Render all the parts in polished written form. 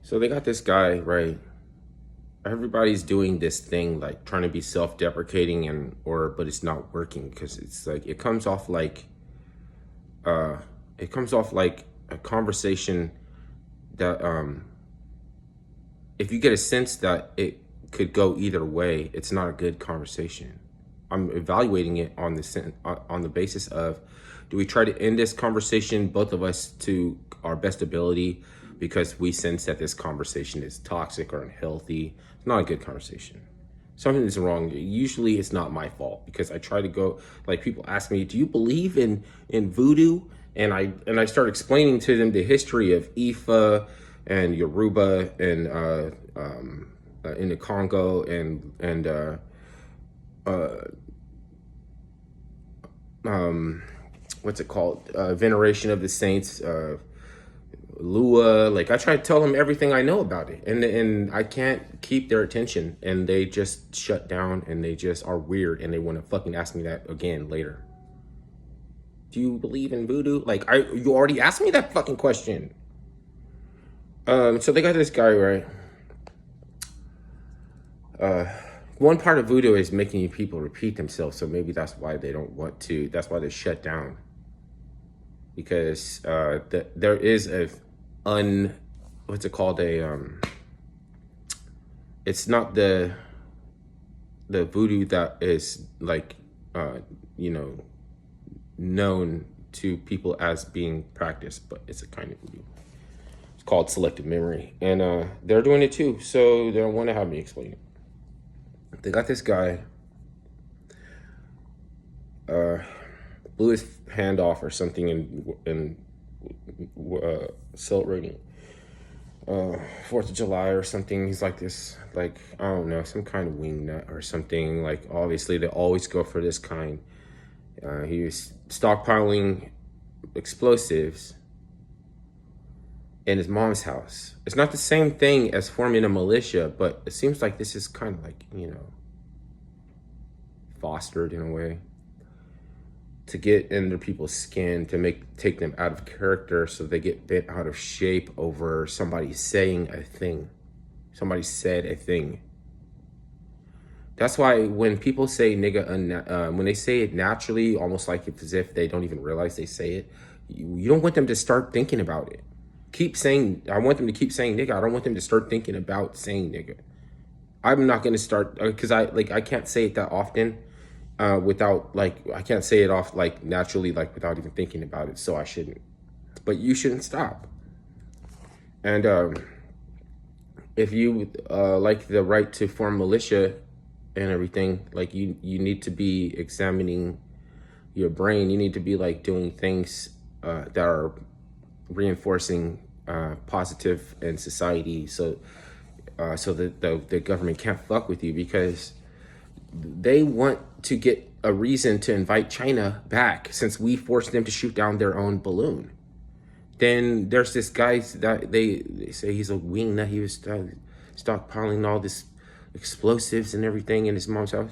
So they got this guy, right? Everybody's doing this thing like trying to be self-deprecating but it's not working because it's like uh it comes off like a conversation that if you get a sense that it could go either way, it's not a good conversation. I'm evaluating it on on the basis of, do we try to end this conversation, both of us, to our best ability, because we sense that this conversation is toxic or unhealthy? It's not a good conversation. Something is wrong. Usually, it's not my fault because I try to go, like, people ask me, "Do you believe in voodoo?" And I start explaining to them the history of Ifa and Yoruba and in the Congo and what's it called? Veneration of the saints, Lua. Like, I try to tell them everything I know about it, and I can't keep their attention, and they just shut down, and they just are weird, and they want to fucking ask me that again later. Do you believe in voodoo? Like, you already asked me that fucking question. So they got this guy, right? One part of voodoo is making people repeat themselves, so maybe that's why they don't want to. That's why they shut down, because there is what's it called, it's not the voodoo that is like you know, known to people as being practiced, but it's a kind of voodoo. It's called selective memory, and they're doing it too, so they don't want to have me explain it. They got this guy, blew his hand off or something in celebrating 4th of July or something. He's like this, like, I don't know, some kind of wingnut or something. Like, obviously they always go for this kind. He was stockpiling explosives in his mom's house. It's not the same thing as forming a militia, but it seems like this is kind of like, you know, fostered in a way to get under people's skin, to take them out of character, so they get bent out of shape over somebody saying a thing. Somebody said a thing. That's why when people say nigga, when they say it naturally, almost like as if they don't even realize they say it, you don't want them to start thinking about it. I want them to keep saying nigga. I don't want them to start thinking about saying nigga. I'm not going to start, because I can't say it that often without, like, I can't say it off like naturally, like without even thinking about it. So I shouldn't, but you shouldn't stop. And if you like the right to form militia and everything, like, you need to be examining your brain. You need to be like doing things that are reinforcing positive in society, so that the government can't fuck with you, because they want to get a reason to invite China back, since we forced them to shoot down their own balloon. Then there's this guy that they say he's a wingnut. He was stockpiling all this explosives and everything in his mom's house,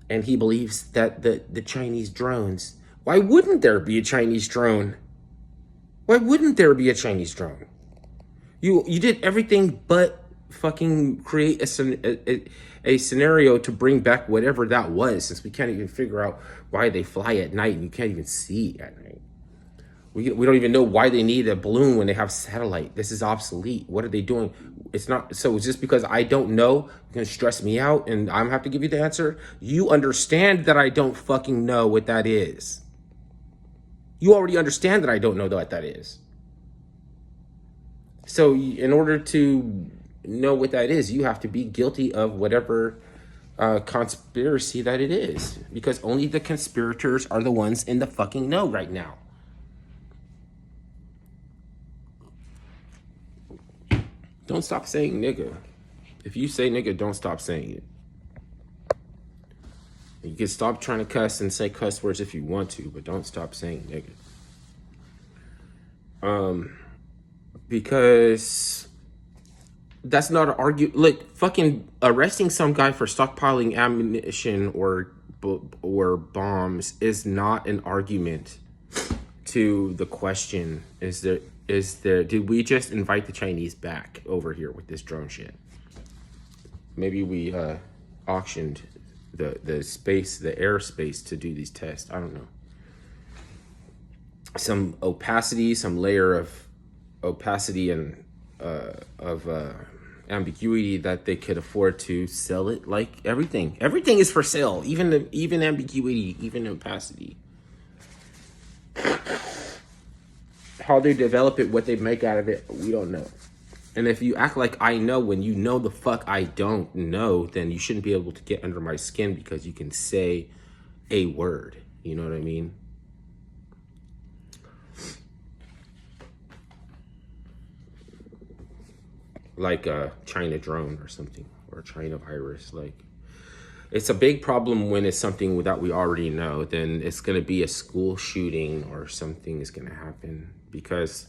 and he believes that the Chinese drones. Why wouldn't there be a Chinese drone? Why wouldn't there be a Chinese drone? You did everything but fucking create a scenario to bring back whatever that was, since we can't even figure out why they fly at night and you can't even see at night. We don't even know why they need a balloon when they have satellite. This is obsolete. What are they doing? It's not, so just because I don't know, you're gonna stress me out and I'm gonna have to give you the answer. You understand that I don't fucking know what that is. You already understand that I don't know what that is. So in order to know what that is, you have to be guilty of whatever conspiracy that it is, because only the conspirators are the ones in the fucking know right now. Don't stop saying nigga. If you say nigga, don't stop saying it. You can stop trying to cuss and say cuss words if you want to, but don't stop saying nigga. Because that's not an argument. Like, fucking arresting some guy for stockpiling ammunition or bombs is not an argument to the question. Is there Is there, did we just invite the Chinese back over here with this drone shit? Maybe we auctioned the space, the airspace to do these tests. I don't know. Some opacity, some layer of opacity and of ambiguity that they could afford to sell it. Like everything is for sale, even ambiguity, even opacity. How they develop it, what they make out of it, we don't know. And if you act like I know when you know the fuck I don't know, then you shouldn't be able to get under my skin because you can say a word. You know what I mean? Like a China drone or something, or a China virus. Like, it's a big problem when it's something that we already know. Then it's going to be a school shooting or something is going to happen, because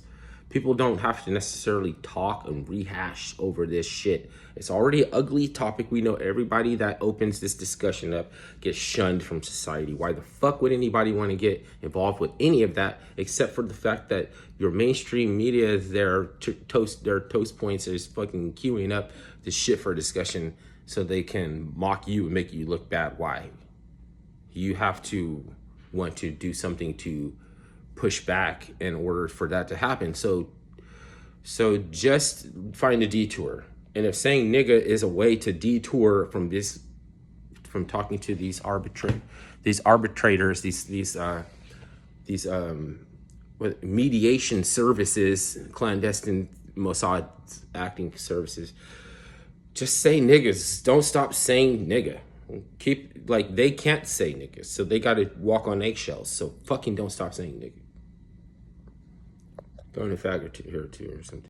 people don't have to necessarily talk and rehash over this shit. It's already an ugly topic. We know everybody that opens this discussion up gets shunned from society. Why the fuck would anybody want to get involved with any of that, except for the fact that your mainstream media, their toast points is fucking queuing up this shit for discussion so they can mock you and make you look bad. Why? You have to want to do something to push back in order for that to happen. So just find a detour. And if saying nigga is a way to detour from this, from talking to these arbitrators, these mediation services, clandestine Mossad acting services, just say niggas. Don't stop saying nigga. Keep, like, they can't say niggas, so they gotta walk on eggshells. So fucking don't stop saying nigga. Throw in a fag or two here or something.